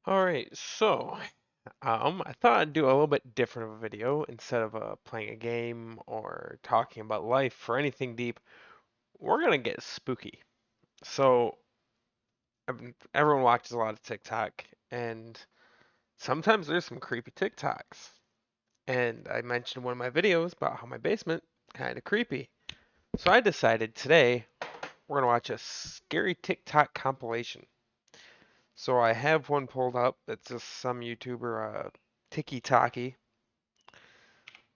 Alright, so I thought I'd do a little bit different of a video instead of playing a game or talking about life or anything deep. We're gonna get spooky. So everyone watches a lot of TikTok, and sometimes there's some creepy TikToks. And I mentioned in one of my videos about how my basement kind of creepy. So I decided today we're gonna watch a scary TikTok compilation. So I have one pulled up. It's just some YouTuber, Tiki Taki.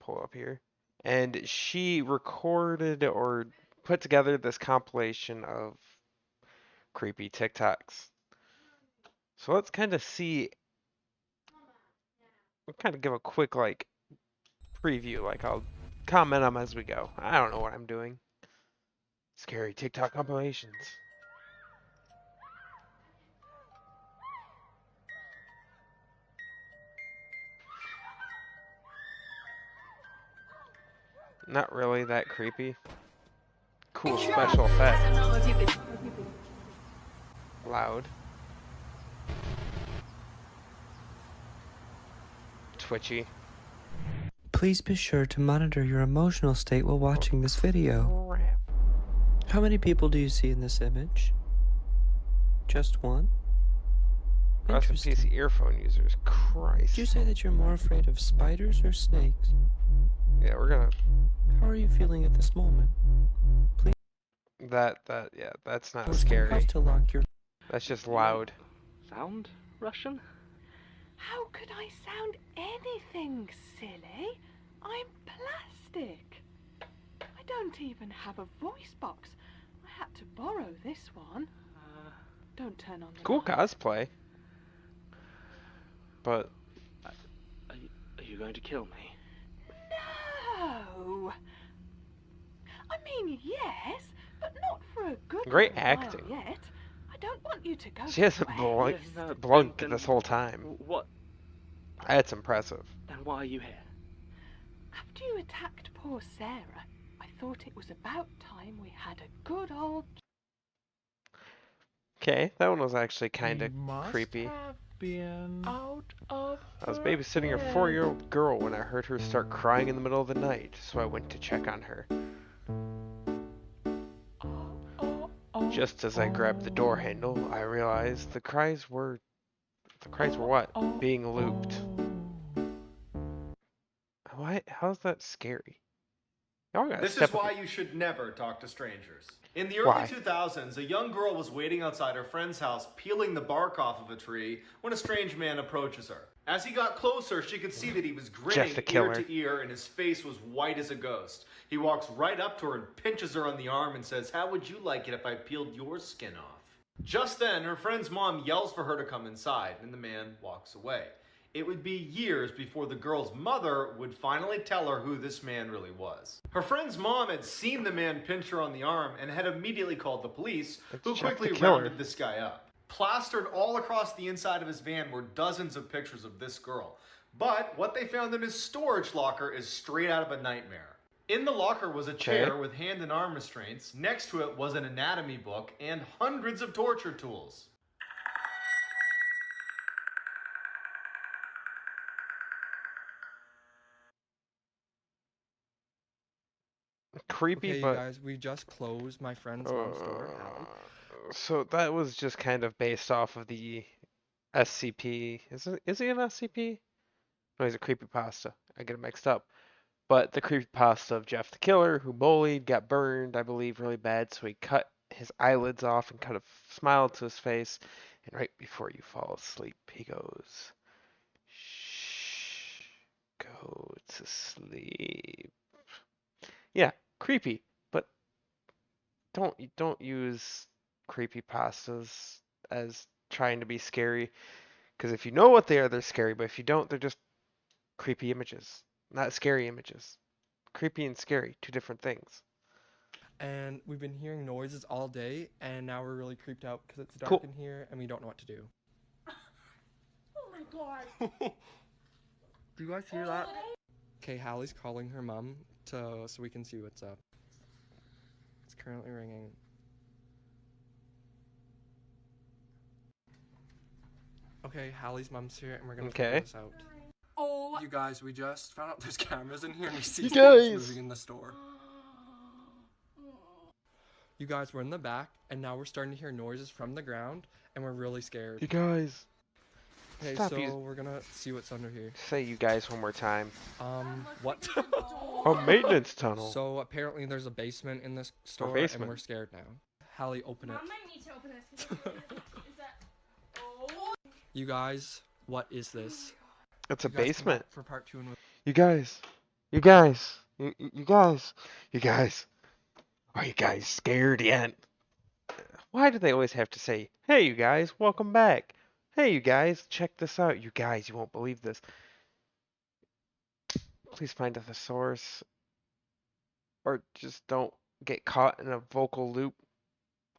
Pull up here. And she recorded or put together this compilation of creepy TikToks. So let's kind of see, we'll kind of give a quick like preview. Like I'll comment on them as we go. I don't know what I'm doing. Scary TikTok compilations. Not really that creepy. Cool special effects. Loud. Twitchy. Please be sure to monitor your emotional state while watching this video. Crap. How many people do you see in this image? Just one? Rest in peace, Interesting. earphone users. Christ. Did you say that you're more afraid of spiders or snakes? Yeah, we're gonna. How are you feeling at this moment? Yeah, that's not Or scary. have to lock your... That's just loud. Sound Russian? How could I sound anything silly? I'm plastic. I don't even have a voice box. I had to borrow this one. Don't turn on the Cool light. cosplay. But Are you going to kill me? No. I mean, yes, but not for a good great little while acting. yet. I don't want you to go She to hasn't waste. blunked then- this whole time. What? That's impressive. Then why are you here? After you attacked poor Sarah, I thought it was about time we had a good old... Okay, that one was actually kind of creepy. Out of I was babysitting a 4-year-old girl when I heard her start crying in the middle of the night, so I went to check on her. Just as I grabbed the door handle, I realized the cries were what? Being looped. What? How's that scary? Y'all gotta This step is up. why you should never talk to strangers. In the Why? early 2000s, a young girl was waiting outside her friend's house peeling the bark off of a tree when a strange man approaches her. As he got closer, she could see that he was grinning Jeff the ear Killer. to ear and his face was white as a ghost. He walks right up to her and pinches her on the arm and says, "How would you like it if I peeled your skin off?" Just then, her friend's mom yells for her to come inside, and the man walks away. It would be years before the girl's mother would finally tell her who this man really was. Her friend's mom had seen the man pinch her on the arm and had immediately called the police, It's who Jeff the quickly Killer. rounded this guy up. Plastered all across the inside of his van were dozens of pictures of this girl. But what they found in his storage locker is straight out of a nightmare. In the locker was a chair with hand and arm restraints. Next to it was an anatomy book and hundreds of torture tools. Creepy, Okay, you but guys, we just closed my friend's mom's door. Allie. so that was just kind of based off of the SCP. Is he an SCP? No, he's a creepypasta. I get it mixed up. But the creepypasta of Jeff the Killer, who bullied, got burned, I believe, really bad, so he cut his eyelids off and cut a smile to his face. And right before you fall asleep, he goes, "Shh, go to sleep." Yeah, creepy, but don't use creepypastas as trying to be scary. Because if you know what they are, they're scary. But if you don't, they're just creepy images, not scary images. Creepy and scary, two different things. And we've been hearing noises all day, and now we're really creeped out because it's dark Cool. in here and we don't know what to do. Oh my god. Do you guys hear that? Okay, Hallie's calling her mom so we can see what's up. It's currently ringing. Okay, Hallie's mom's here, and we're gonna Okay. figure this out. Oh, You guys, we just found out there's cameras in here, and we see You things guys! moving in the store. You guys, we're in the back, and now we're starting to hear noises from the ground, and we're really scared. You guys. Okay, Stop so using- we're gonna see what's under here. Say you guys one more time. What? A maintenance tunnel. So apparently there's a basement in this store, and basement. we're scared now. Hallie, open it. Mom might need to open this. Is that? You guys, what is this? It's a You guys come basement. out for part 2 and You guys. You guys. You guys. You guys. Are you guys scared yet? Why do they always have to say, hey, you guys, welcome back. Hey, you guys, check this out. You guys, you won't believe this. Please find a thesaurus. Or just don't get caught in a vocal loop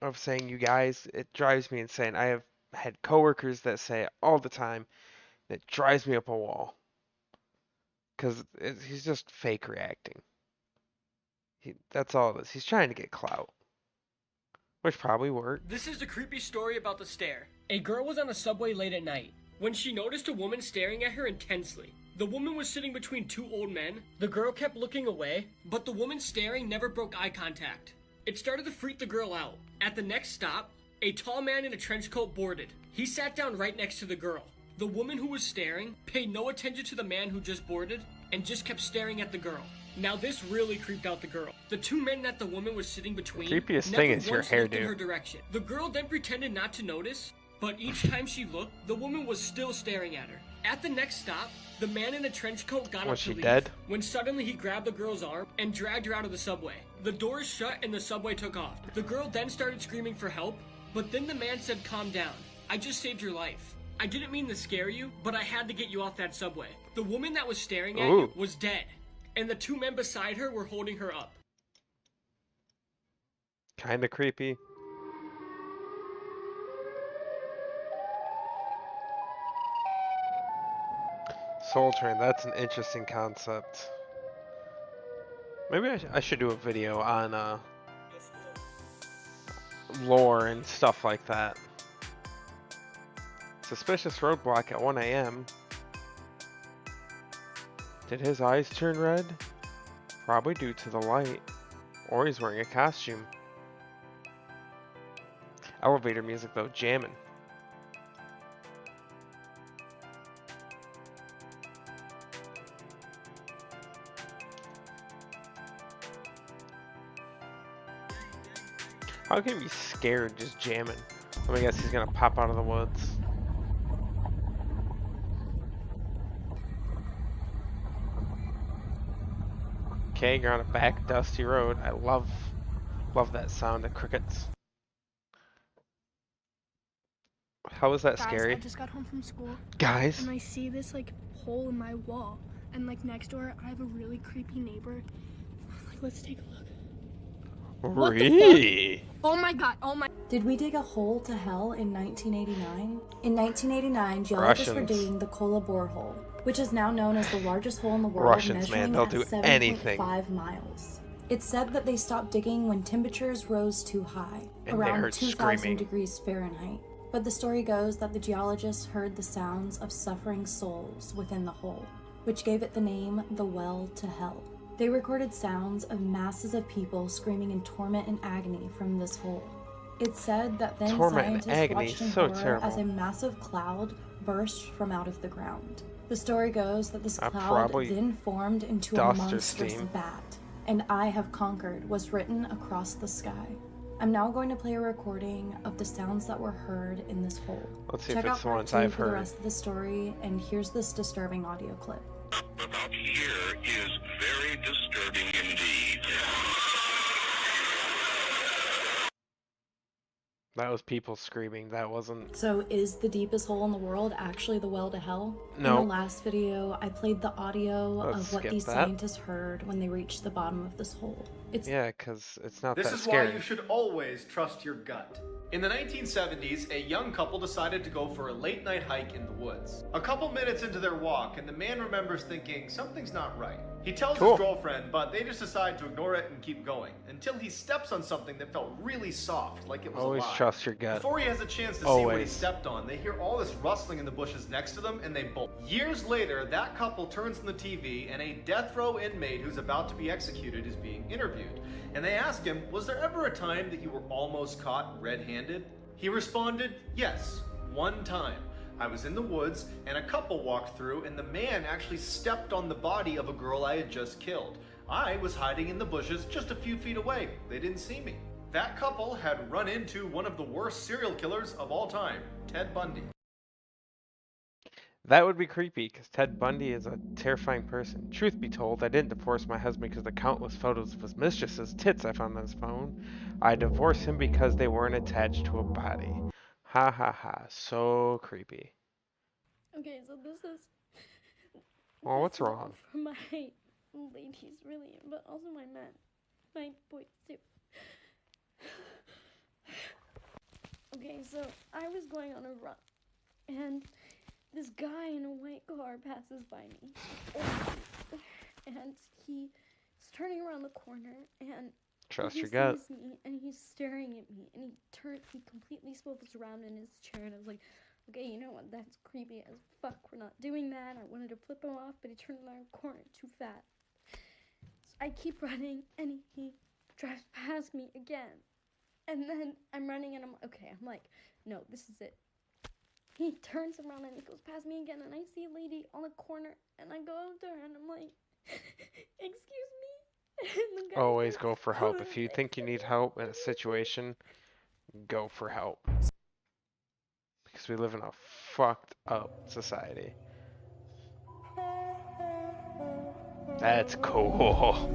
of saying you guys. It drives me insane. I have had coworkers that say it all the time. And it drives me up a wall. Because he's just fake reacting. That's all it is. He's trying to get clout. Which probably worked. This is the creepy story about the stare. A girl was on a subway late at night when she noticed a woman staring at her intensely. The woman was sitting between two old men. The girl kept looking away, but the woman staring never broke eye contact. It started to freak the girl out. At the next stop, a tall man in a trench coat boarded. He sat down right next to the girl. The woman who was staring paid no attention to the man who just boarded and just kept staring at the girl. Now this really creeped out the girl. The two men that the woman was sitting between Creepiest never thing is your once looked in hairdo. her direction. The girl then pretended not to notice, but each time she looked, the woman was still staring at her. At the next stop, the man in the trench coat got Was up to she leave, dead? when suddenly he grabbed the girl's arm and dragged her out of the subway. The doors shut and the subway took off. The girl then started screaming for help, but then the man said, "Calm down. I just saved your life. I didn't mean to scare you, but I had to get you off that subway." The woman that was staring at Ooh. you was dead, and the two men beside her were holding her up. Kinda creepy. Soul Train, that's an interesting concept. Maybe I should do a video on lore and stuff like that. Suspicious roadblock at 1 a.m. Did his eyes turn red? Probably due to the light. Or he's wearing a costume. Elevator music though, jamming. How can you be scared just jamming? I guess he's gonna pop out of the woods. Okay, you're on a back dusty road. I love that sound of crickets. How is that Guys, scary? I just got home from school Guys? and I see this like hole in my wall, and like next door I have a really creepy neighbor. Like, let's take a look. What the fuck? Really? Oh my god! Oh my. Did we dig a hole to hell in 1989? In 1989, geologists were Russians. digging the Kola borehole, which is now known as the largest hole in the world, Russians, man, measuring they'll at do 7.5 anything. miles. It's said that they stopped digging when temperatures rose too high, And they around heard 2,000 screaming. degrees Fahrenheit. But the story goes that the geologists heard the sounds of suffering souls within the hole, which gave it the name the Well to Hell. They recorded sounds of masses of people screaming in torment and agony from this hole. It's said that then Torment and scientists agony, watched in so horror terrible. as a massive cloud burst from out of the ground. The story goes that this cloud probably then formed into a dust or monstrous steam. bat, and "I have conquered" was written across the sky. I'm now going to play a recording of the sounds that were heard in this hole. Let's see Check if out it's the part ones 2 I've for the heard. rest of the story, and here's this disturbing audio clip. About here is very disturbing indeed. That was people screaming. That wasn't. So is the deepest hole in the world actually the well to hell? No. In the last video, I played the audio Let's of what skip these that. scientists heard when they reached the bottom of this hole. It's Yeah, because it's not This that is scary. why you should always trust your gut. In the 1970s, a young couple decided to go for a late night hike in the woods. A couple minutes into their walk, and the man remembers thinking something's not right. He tells Cool. his girlfriend, but they just decide to ignore it and keep going, until he steps on something that felt really soft, like it was Always alive. trust your gut. Before he has a chance to see what he Always. stepped on, they hear all this rustling in the bushes next to them, and they bolt. Years later, that couple turns on the TV, and a death row inmate who's about to be executed is being interviewed. And they ask him, was there ever a time that you were almost caught red-handed? He responded, yes, one time. I was in the woods, and a couple walked through, and the man actually stepped on the body of a girl I had just killed. I was hiding in the bushes just a few feet away. They didn't see me. That couple had run into one of the worst serial killers of all time, Ted Bundy. That would be creepy, because Ted Bundy is a terrifying person. Truth be told, I didn't divorce my husband because of the countless photos of his mistress's tits I found on his phone. I divorced him because they weren't attached to a body. Ha ha ha, so creepy. Okay, so this is. Oh, what's this is all wrong? for my ladies, really, but also my men, my boys too. Okay, so I was going on a run, and this guy in a white car passes by me, and he's turning around the corner, and Trust he your gut. sees me, and he's staring at me, and he completely swivels around in his chair, and I was like, okay, you know what, that's creepy as fuck, we're not doing that. I wanted to flip him off, but he turned around the corner too fast. So I keep running, and he drives past me again. And then I'm running, and I'm like, no, this is it. He turns around, and he goes past me again, and I see a lady on the corner, and I go up to her, and I'm like, excuse me? And the guy Always goes, go for help. If you think you need help in a situation, go for help. Because we live in a fucked up society. That's cool.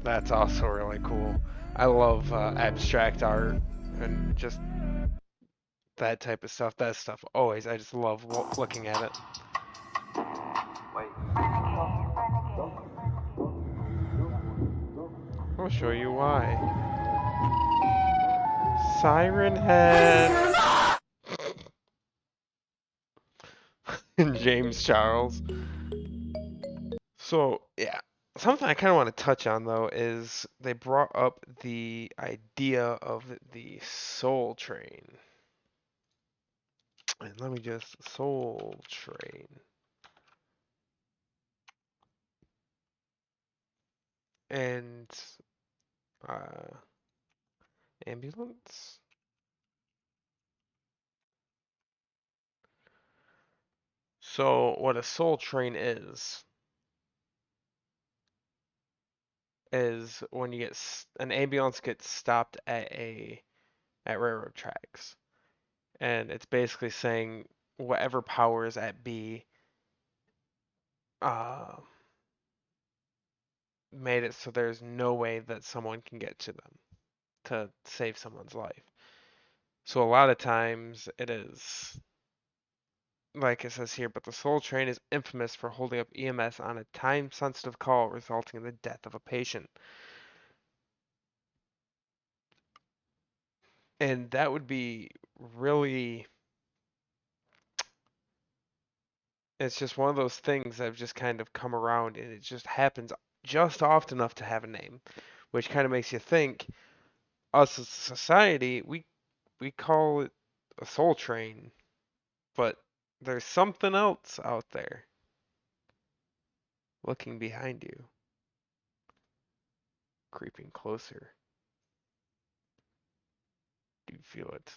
That's also really cool. I love abstract art and just that type of stuff. That stuff always. I just love looking at it. I'll show you why. Siren Head. James Charles. So, yeah. Something I kind of want to touch on, though, is they brought up the idea of the Soul Train. And let me just... Soul Train. And... ambulance? So, what a Soul Train is when you get... an ambulance gets stopped at railroad tracks. And it's basically saying whatever powers at be made it so there's no way that someone can get to them to save someone's life. So a lot of times it is, like it says here, but the Soul Train is infamous for holding up EMS on a time-sensitive call resulting in the death of a patient. And that would be really... It's just one of those things that have just kind of come around, and it just happens just often enough to have a name, which kind of makes you think, us as a society, we call it a soul train, but there's something else out there looking behind you, creeping closer. Do you feel it?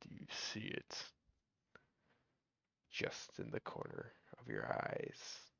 Do you see it? Just in the corner of your eyes.